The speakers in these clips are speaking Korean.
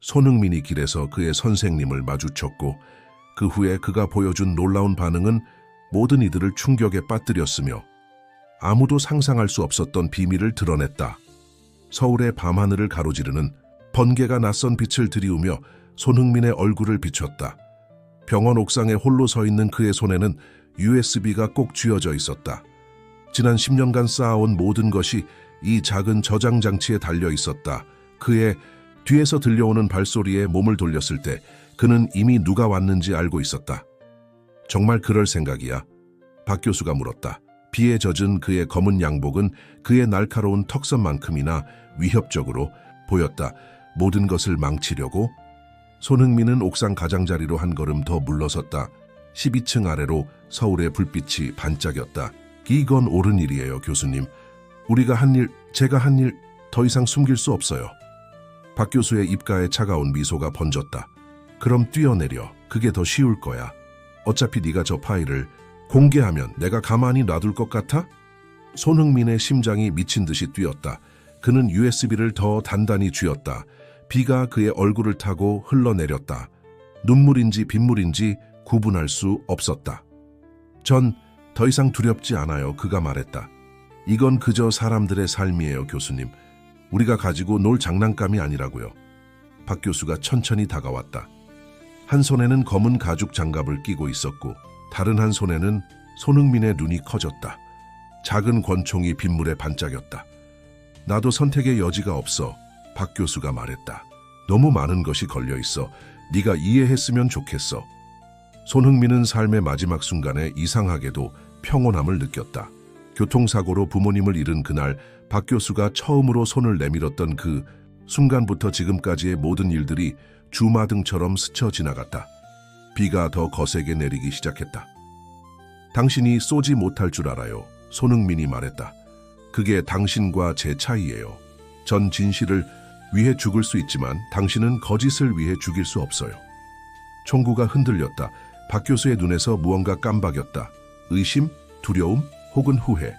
손흥민이 길에서 그의 선생님을 마주쳤고 그 후에 그가 보여준 놀라운 반응은 모든 이들을 충격에 빠뜨렸으며 아무도 상상할 수 없었던 비밀을 드러냈다. 서울의 밤하늘을 가로지르는 번개가 낯선 빛을 들이우며 손흥민의 얼굴을 비췄다. 병원 옥상에 홀로 서 있는 그의 손에는 USB가 꼭 쥐어져 있었다. 지난 10년간 쌓아온 모든 것이 이 작은 저장 장치에 달려 있었다. 그의 뒤에서 들려오는 발소리에 몸을 돌렸을 때 그는 이미 누가 왔는지 알고 있었다. 정말 그럴 생각이야? 박 교수가 물었다. 비에 젖은 그의 검은 양복은 그의 날카로운 턱선만큼이나 위협적으로 보였다. 모든 것을 망치려고? 손흥민은 옥상 가장자리로 한 걸음 더 물러섰다. 12층 아래로 서울의 불빛이 반짝였다. 이건 옳은 일이에요, 교수님. 우리가 한 일, 제가 한 일 더 이상 숨길 수 없어요. 박 교수의 입가에 차가운 미소가 번졌다. 그럼 뛰어내려. 그게 더 쉬울 거야. 어차피 네가 저 파일을 공개하면 내가 가만히 놔둘 것 같아? 손흥민의 심장이 미친 듯이 뛰었다. 그는 USB를 더 단단히 쥐었다. 비가 그의 얼굴을 타고 흘러내렸다. 눈물인지 빗물인지 구분할 수 없었다. 전 더 이상 두렵지 않아요. 그가 말했다. 이건 그저 사람들의 삶이에요, 교수님. 우리가 가지고 놀 장난감이 아니라고요. 박 교수가 천천히 다가왔다. 한 손에는 검은 가죽 장갑을 끼고 있었고 다른 한 손에는 손흥민의 눈이 커졌다. 작은 권총이 빗물에 반짝였다. 나도 선택의 여지가 없어. 박 교수가 말했다. 너무 많은 것이 걸려 있어. 네가 이해했으면 좋겠어. 손흥민은 삶의 마지막 순간에 이상하게도 평온함을 느꼈다. 교통사고로 부모님을 잃은 그날 박 교수가 처음으로 손을 내밀었던 그 순간부터 지금까지의 모든 일들이 주마등처럼 스쳐 지나갔다. 비가 더 거세게 내리기 시작했다. 당신이 쏘지 못할 줄 알아요. 손흥민이 말했다. 그게 당신과 제 차이예요. 전 진실을 위해 죽을 수 있지만 당신은 거짓을 위해 죽일 수 없어요. 총구가 흔들렸다. 박 교수의 눈에서 무언가 깜박였다. 의심, 두려움, 혹은 후회.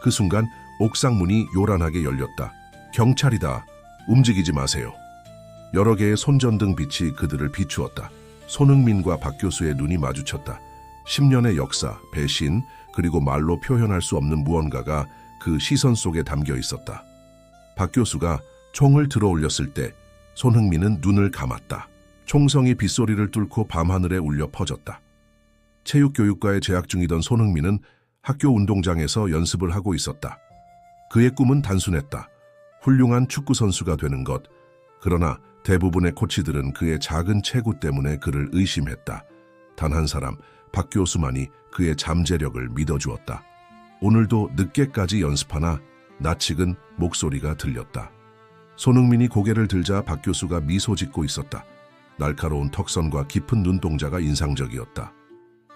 그 순간 옥상 문이 요란하게 열렸다. 경찰이다. 움직이지 마세요. 여러 개의 손전등 빛이 그들을 비추었다. 손흥민과 박 교수의 눈이 마주쳤다. 10년의 역사, 배신, 그리고 말로 표현할 수 없는 무언가가 그 시선 속에 담겨 있었다. 박 교수가 총을 들어 올렸을 때 손흥민은 눈을 감았다. 총성이 빗소리를 뚫고 밤하늘에 울려 퍼졌다. 체육교육과에 재학 중이던 손흥민은 학교 운동장에서 연습을 하고 있었다. 그의 꿈은 단순했다. 훌륭한 축구선수가 되는 것. 그러나 대부분의 코치들은 그의 작은 체구 때문에 그를 의심했다. 단 한 사람, 박 교수만이 그의 잠재력을 믿어주었다. 오늘도 늦게까지 연습하나 낯익은 목소리가 들렸다. 손흥민이 고개를 들자 박 교수가 미소 짓고 있었다. 날카로운 턱선과 깊은 눈동자가 인상적이었다.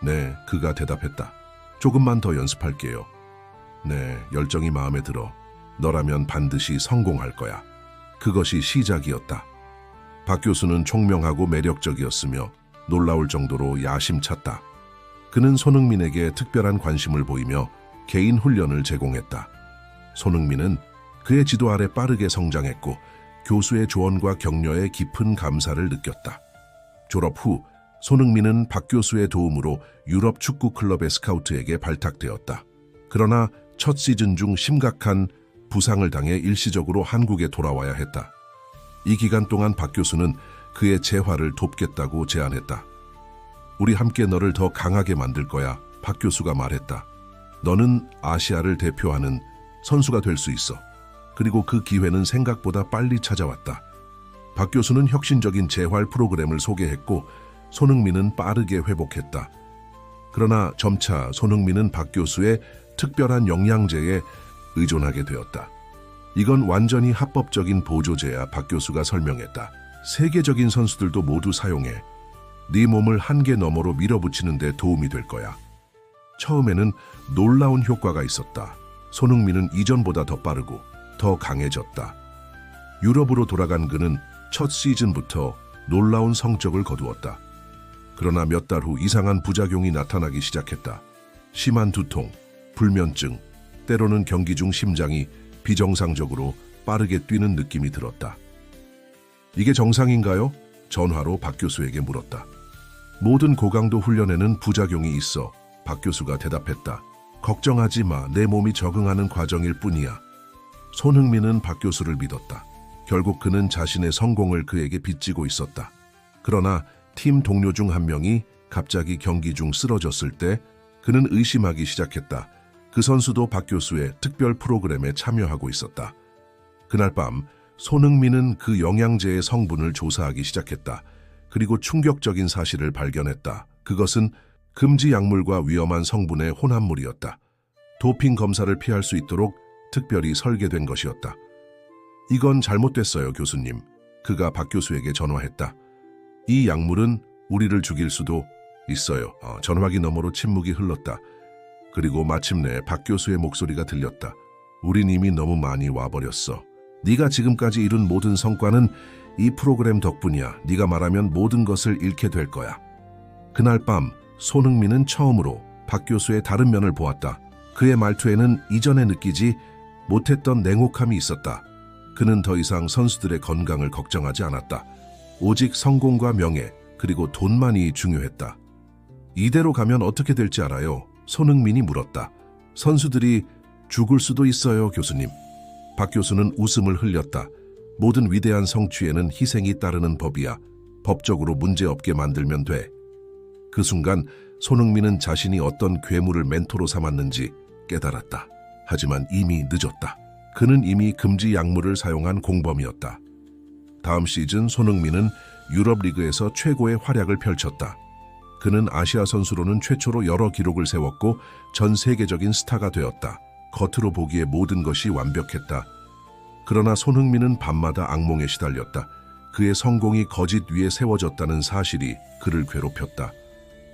네, 그가 대답했다. 조금만 더 연습할게요. 네, 열정이 마음에 들어. 너라면 반드시 성공할 거야. 그것이 시작이었다. 박 교수는 총명하고 매력적이었으며 놀라울 정도로 야심찼다. 그는 손흥민에게 특별한 관심을 보이며 개인 훈련을 제공했다. 손흥민은 그의 지도 아래 빠르게 성장했고 교수의 조언과 격려에 깊은 감사를 느꼈다. 졸업 후 손흥민은 박 교수의 도움으로 유럽 축구 클럽의 스카우트에게 발탁되었다. 그러나 첫 시즌 중 심각한 부상을 당해 일시적으로 한국에 돌아와야 했다. 이 기간 동안 박 교수는 그의 재활을 돕겠다고 제안했다. 우리 함께 너를 더 강하게 만들 거야, 박 교수가 말했다. 너는 아시아를 대표하는 선수가 될 수 있어. 그리고 그 기회는 생각보다 빨리 찾아왔다. 박 교수는 혁신적인 재활 프로그램을 소개했고 손흥민은 빠르게 회복했다. 그러나 점차 손흥민은 박 교수의 특별한 영양제에 의존하게 되었다. 이건 완전히 합법적인 보조제야, 박 교수가 설명했다. 세계적인 선수들도 모두 사용해. 네 몸을 한계 너머로 밀어붙이는 데 도움이 될 거야. 처음에는 놀라운 효과가 있었다. 손흥민은 이전보다 더 빠르고 더 강해졌다. 유럽으로 돌아간 그는 첫 시즌부터 놀라운 성적을 거두었다. 그러나 몇 달 후 이상한 부작용이 나타나기 시작했다. 심한 두통, 불면증, 때로는 경기 중 심장이 비정상적으로 빠르게 뛰는 느낌이 들었다. 이게 정상인가요? 전화로 박 교수에게 물었다. 모든 고강도 훈련에는 부작용이 있어. 박 교수가 대답했다. 걱정하지 마. 내 몸이 적응하는 과정일 뿐이야. 손흥민은 박 교수를 믿었다. 결국 그는 자신의 성공을 그에게 빚지고 있었다. 그러나 팀 동료 중 한 명이 갑자기 경기 중 쓰러졌을 때 그는 의심하기 시작했다. 그 선수도 박 교수의 특별 프로그램에 참여하고 있었다. 그날 밤 손흥민은 그 영양제의 성분을 조사하기 시작했다. 그리고 충격적인 사실을 발견했다. 그것은 금지 약물과 위험한 성분의 혼합물이었다. 도핑 검사를 피할 수 있도록 특별히 설계된 것이었다. 이건 잘못됐어요, 교수님. 그가 박 교수에게 전화했다. 이 약물은 우리를 죽일 수도 있어요. 전화기 너머로 침묵이 흘렀다. 그리고 마침내 박 교수의 목소리가 들렸다. 우린 이미 너무 많이 와버렸어. 네가 지금까지 이룬 모든 성과는 이 프로그램 덕분이야. 네가 말하면 모든 것을 잃게 될 거야. 그날 밤 손흥민은 처음으로 박 교수의 다른 면을 보았다. 그의 말투에는 이전에 느끼지 못했던 냉혹함이 있었다. 그는 더 이상 선수들의 건강을 걱정하지 않았다. 오직 성공과 명예, 그리고 돈만이 중요했다. 이대로 가면 어떻게 될지 알아요? 손흥민이 물었다. 선수들이 죽을 수도 있어요, 교수님. 박 교수는 웃음을 흘렸다. 모든 위대한 성취에는 희생이 따르는 법이야. 법적으로 문제없게 만들면 돼. 그 순간 손흥민은 자신이 어떤 괴물을 멘토로 삼았는지 깨달았다. 하지만 이미 늦었다. 그는 이미 금지 약물을 사용한 공범이었다. 다음 시즌 손흥민은 유럽 리그에서 최고의 활약을 펼쳤다. 그는 아시아 선수로는 최초로 여러 기록을 세웠고 전 세계적인 스타가 되었다. 겉으로 보기에 모든 것이 완벽했다. 그러나 손흥민은 밤마다 악몽에 시달렸다. 그의 성공이 거짓 위에 세워졌다는 사실이 그를 괴롭혔다.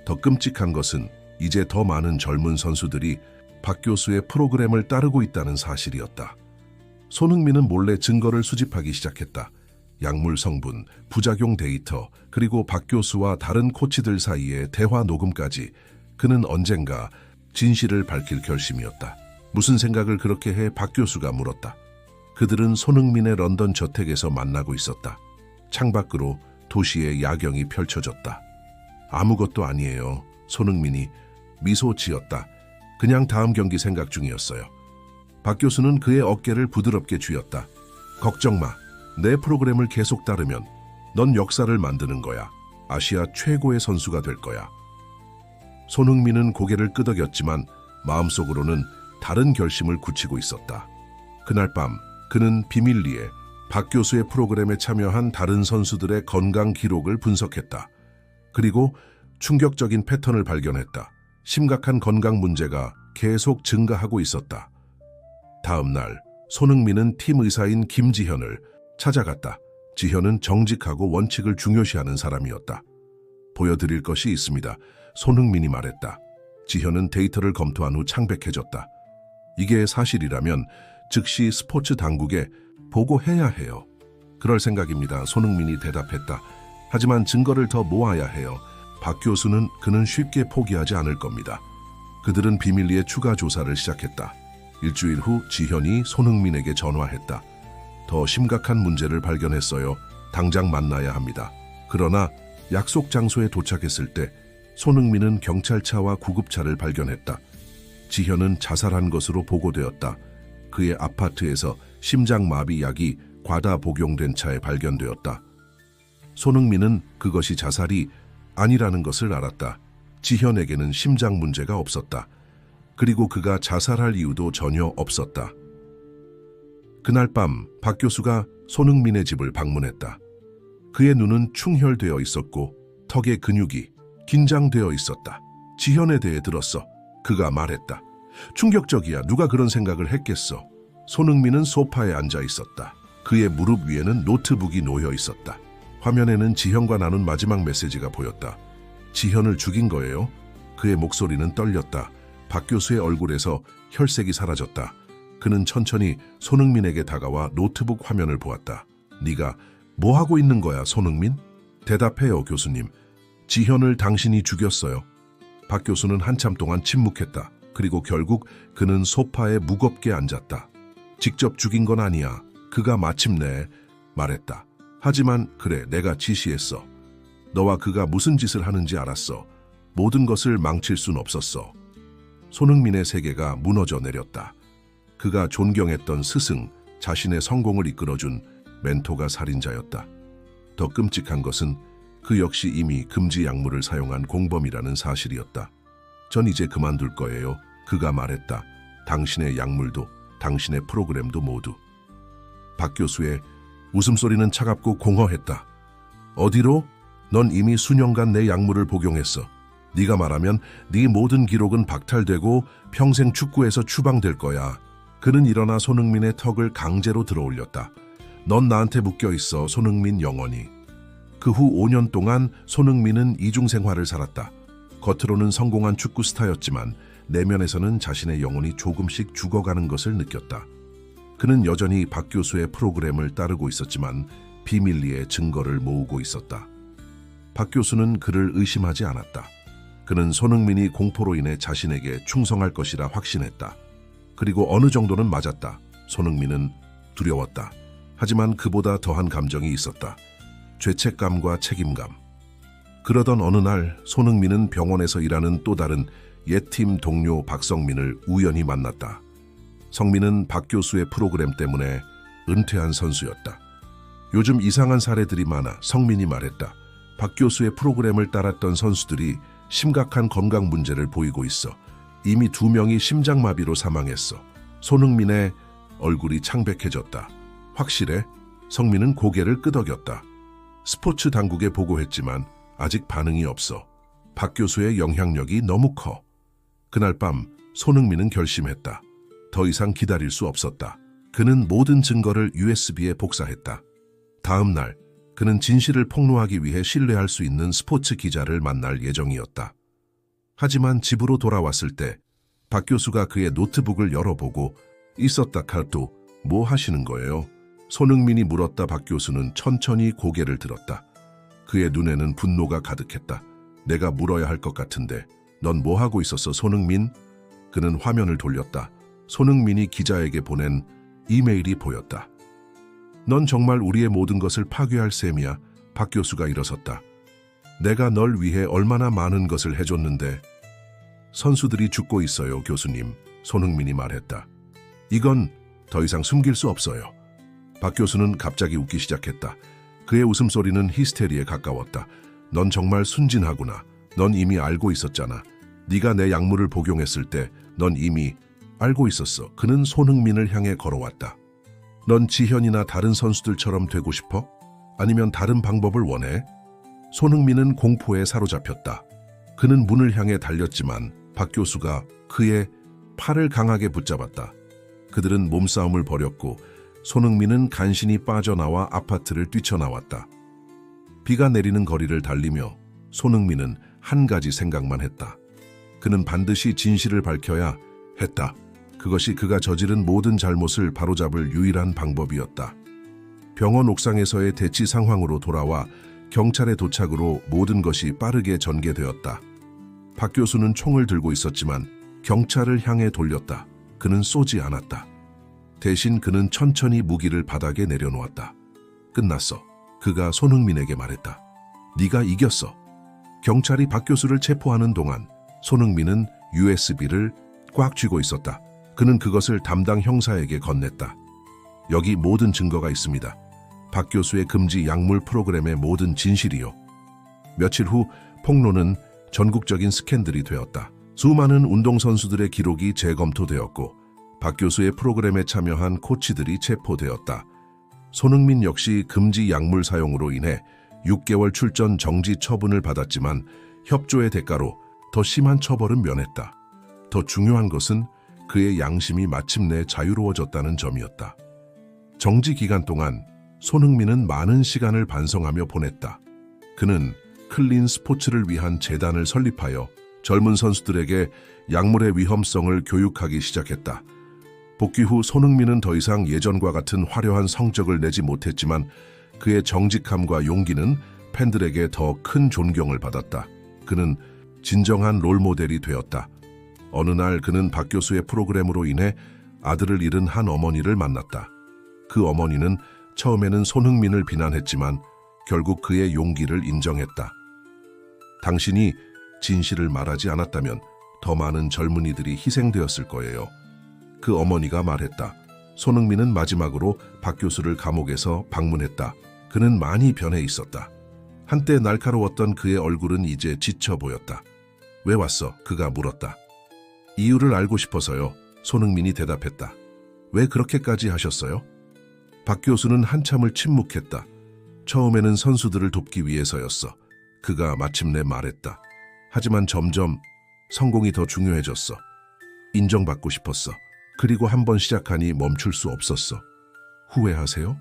더 끔찍한 것은 이제 더 많은 젊은 선수들이 박 교수의 프로그램을 따르고 있다는 사실이었다. 손흥민은 몰래 증거를 수집하기 시작했다. 약물 성분, 부작용 데이터, 그리고 박 교수와 다른 코치들 사이의 대화 녹음까지. 그는 언젠가 진실을 밝힐 결심이었다. 무슨 생각을 그렇게 해? 박 교수가 물었다. 그들은 손흥민의 런던 저택에서 만나고 있었다. 창밖으로 도시의 야경이 펼쳐졌다. 아무것도 아니에요. 손흥민이 미소 지었다. 그냥 다음 경기 생각 중이었어요. 박 교수는 그의 어깨를 부드럽게 쥐었다. 걱정 마. 내 프로그램을 계속 따르면 넌 역사를 만드는 거야. 아시아 최고의 선수가 될 거야. 손흥민은 고개를 끄덕였지만 마음속으로는 다른 결심을 굳히고 있었다. 그날 밤 그는 비밀리에 박 교수의 프로그램에 참여한 다른 선수들의 건강 기록을 분석했다. 그리고 충격적인 패턴을 발견했다. 심각한 건강 문제가 계속 증가하고 있었다. 다음 날 손흥민은 팀 의사인 김지현을 찾아갔다. 지현은 정직하고 원칙을 중요시하는 사람이었다. 보여드릴 것이 있습니다. 손흥민이 말했다. 지현은 데이터를 검토한 후 창백해졌다. 이게 사실이라면 즉시 스포츠 당국에 보고해야 해요. 그럴 생각입니다. 손흥민이 대답했다. 하지만 증거를 더 모아야 해요. 박 교수는 그는 쉽게 포기하지 않을 겁니다. 그들은 비밀리에 추가 조사를 시작했다. 일주일 후 지현이 손흥민에게 전화했다. 더 심각한 문제를 발견했어요. 당장 만나야 합니다. 그러나 약속 장소에 도착했을 때 손흥민은 경찰차와 구급차를 발견했다. 지현은 자살한 것으로 보고되었다. 그의 아파트에서 심장마비 약이 과다 복용된 차에 발견되었다. 손흥민은 그것이 자살이 아니라는 것을 알았다. 지현에게는 심장 문제가 없었다. 그리고 그가 자살할 이유도 전혀 없었다. 그날 밤 박 교수가 손흥민의 집을 방문했다. 그의 눈은 충혈되어 있었고 턱의 근육이 긴장되어 있었다. 지현에 대해 들었어. 그가 말했다. 충격적이야. 누가 그런 생각을 했겠어. 손흥민은 소파에 앉아 있었다. 그의 무릎 위에는 노트북이 놓여 있었다. 화면에는 지현과 나눈 마지막 메시지가 보였다. 지현을 죽인 거예요? 그의 목소리는 떨렸다. 박 교수의 얼굴에서 혈색이 사라졌다. 그는 천천히 손흥민에게 다가와 노트북 화면을 보았다. 네가 뭐 하고 있는 거야, 손흥민? 대답해요, 교수님. 지현을 당신이 죽였어요. 박 교수는 한참 동안 침묵했다. 그리고 결국 그는 소파에 무겁게 앉았다. 직접 죽인 건 아니야. 그가 마침내 말했다. 하지만 그래, 내가 지시했어. 너와 그가 무슨 짓을 하는지 알았어. 모든 것을 망칠 순 없었어. 손흥민의 세계가 무너져 내렸다. 그가 존경했던 스승, 자신의 성공을 이끌어준 멘토가 살인자였다. 더 끔찍한 것은 그 역시 이미 금지 약물을 사용한 공범이라는 사실이었다. 전 이제 그만둘 거예요. 그가 말했다. 당신의 약물도, 당신의 프로그램도 모두. 박 교수의 웃음소리는 차갑고 공허했다. 어디로? 넌 이미 수년간 내 약물을 복용했어. 네가 말하면 네 모든 기록은 박탈되고 평생 축구에서 추방될 거야. 그는 일어나 손흥민의 턱을 강제로 들어올렸다. 넌 나한테 묶여있어, 손흥민 영원히. 그 후 5년 동안 손흥민은 이중생활을 살았다. 겉으로는 성공한 축구 스타였지만 내면에서는 자신의 영혼이 조금씩 죽어가는 것을 느꼈다. 그는 여전히 박 교수의 프로그램을 따르고 있었지만 비밀리에 증거를 모으고 있었다. 박 교수는 그를 의심하지 않았다. 그는 손흥민이 공포로 인해 자신에게 충성할 것이라 확신했다. 그리고 어느 정도는 맞았다. 손흥민은 두려웠다. 하지만 그보다 더한 감정이 있었다. 죄책감과 책임감. 그러던 어느 날 손흥민은 병원에서 일하는 또 다른 옛 팀 동료 박성민을 우연히 만났다. 성민은 박 교수의 프로그램 때문에 은퇴한 선수였다. 요즘 이상한 사례들이 많아, 성민이 말했다. 박 교수의 프로그램을 따랐던 선수들이 심각한 건강 문제를 보이고 있어. 이미 2명이 심장마비로 사망했어. 손흥민의 얼굴이 창백해졌다. 확실해? 성민은 고개를 끄덕였다. 스포츠 당국에 보고했지만 아직 반응이 없어. 박 교수의 영향력이 너무 커. 그날 밤 손흥민은 결심했다. 더 이상 기다릴 수 없었다. 그는 모든 증거를 USB에 복사했다. 다음 날 그는 진실을 폭로하기 위해 신뢰할 수 있는 스포츠 기자를 만날 예정이었다. 하지만 집으로 돌아왔을 때 박 교수가 그의 노트북을 열어보고 있었다. 카또, 뭐 하시는 거예요? 손흥민이 물었다. 박 교수는 천천히 고개를 들었다. 그의 눈에는 분노가 가득했다. 내가 물어야 할 것 같은데 넌 뭐 하고 있었어, 손흥민? 그는 화면을 돌렸다. 손흥민이 기자에게 보낸 이메일이 보였다. 넌 정말 우리의 모든 것을 파괴할 셈이야. 박 교수가 일어섰다. 내가 널 위해 얼마나 많은 것을 해줬는데. 선수들이 죽고 있어요, 교수님. 손흥민이 말했다. 이건 더 이상 숨길 수 없어요. 박 교수는 갑자기 웃기 시작했다. 그의 웃음소리는 히스테리에 가까웠다. 넌 정말 순진하구나. 넌 이미 알고 있었잖아. 네가 내 약물을 복용했을 때 넌 이미 알고 있었어. 그는 손흥민을 향해 걸어왔다. 넌 지현이나 다른 선수들처럼 되고 싶어? 아니면 다른 방법을 원해? 손흥민은 공포에 사로잡혔다. 그는 문을 향해 달렸지만 박 교수가 그의 팔을 강하게 붙잡았다. 그들은 몸싸움을 벌였고 손흥민은 간신히 빠져나와 아파트를 뛰쳐나왔다. 비가 내리는 거리를 달리며 손흥민은 한 가지 생각만 했다. 그는 반드시 진실을 밝혀야 했다. 그것이 그가 저지른 모든 잘못을 바로잡을 유일한 방법이었다. 병원 옥상에서의 대치 상황으로 돌아와 경찰의 도착으로 모든 것이 빠르게 전개되었다. 박 교수는 총을 들고 있었지만 경찰을 향해 돌렸다. 그는 쏘지 않았다. 대신 그는 천천히 무기를 바닥에 내려놓았다. 끝났어. 그가 손흥민에게 말했다. 네가 이겼어. 경찰이 박 교수를 체포하는 동안 손흥민은 USB를 꽉 쥐고 있었다. 그는 그것을 담당 형사에게 건넸다. 여기 모든 증거가 있습니다. 박 교수의 금지 약물 프로그램의 모든 진실이요. 며칠 후 폭로는 전국적인 스캔들이 되었다. 수많은 운동선수들의 기록이 재검토되었고 박 교수의 프로그램에 참여한 코치들이 체포되었다. 손흥민 역시 금지 약물 사용으로 인해 6개월 출전 정지 처분을 받았지만 협조의 대가로 더 심한 처벌은 면했다. 더 중요한 것은 그의 양심이 마침내 자유로워졌다는 점이었다. 정지 기간 동안 손흥민은 많은 시간을 반성하며 보냈다. 그는 클린 스포츠를 위한 재단을 설립하여 젊은 선수들에게 약물의 위험성을 교육하기 시작했다. 복귀 후 손흥민은 더 이상 예전과 같은 화려한 성적을 내지 못했지만 그의 정직함과 용기는 팬들에게 더 큰 존경을 받았다. 그는 진정한 롤모델이 되었다. 어느 날 그는 박 교수의 프로그램으로 인해 아들을 잃은 한 어머니를 만났다. 그 어머니는 처음에는 손흥민을 비난했지만 결국 그의 용기를 인정했다. 당신이 진실을 말하지 않았다면 더 많은 젊은이들이 희생되었을 거예요. 그 어머니가 말했다. 손흥민은 마지막으로 박 교수를 감옥에서 방문했다. 그는 많이 변해 있었다. 한때 날카로웠던 그의 얼굴은 이제 지쳐 보였다. 왜 왔어? 그가 물었다. 이유를 알고 싶어서요. 손흥민이 대답했다. 왜 그렇게까지 하셨어요? 박 교수는 한참을 침묵했다. 처음에는 선수들을 돕기 위해서였어. 그가 마침내 말했다. 하지만 점점 성공이 더 중요해졌어. 인정받고 싶었어. 그리고 한번 시작하니 멈출 수 없었어. 후회하세요?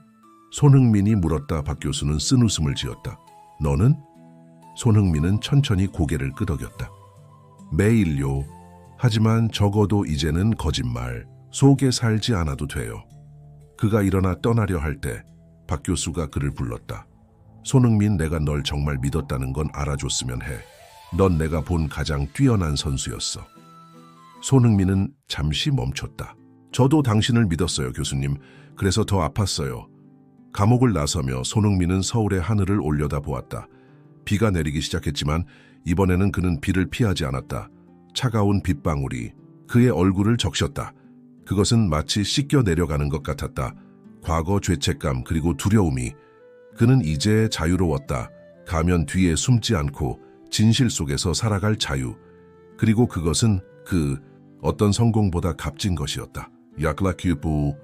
손흥민이 물었다. 박 교수는 쓴웃음을 지었다. 너는? 손흥민은 천천히 고개를 끄덕였다. 매일요. 하지만 적어도 이제는 거짓말 속에 살지 않아도 돼요. 그가 일어나 떠나려 할 때 박 교수가 그를 불렀다. 손흥민, 내가 널 정말 믿었다는 건 알아줬으면 해. 넌 내가 본 가장 뛰어난 선수였어. 손흥민은 잠시 멈췄다. 저도 당신을 믿었어요, 교수님. 그래서 더 아팠어요. 감옥을 나서며 손흥민은 서울의 하늘을 올려다보았다. 비가 내리기 시작했지만 이번에는 그는 비를 피하지 않았다. 차가운 빗방울이 그의 얼굴을 적셨다. 그것은 마치 씻겨 내려가는 것 같았다. 과거 죄책감 그리고 두려움이. 그는 이제 자유로웠다. 가면 뒤에 숨지 않고 진실 속에서 살아갈 자유. 그리고 그것은 그 어떤 성공보다 값진 것이었다. 약라큐부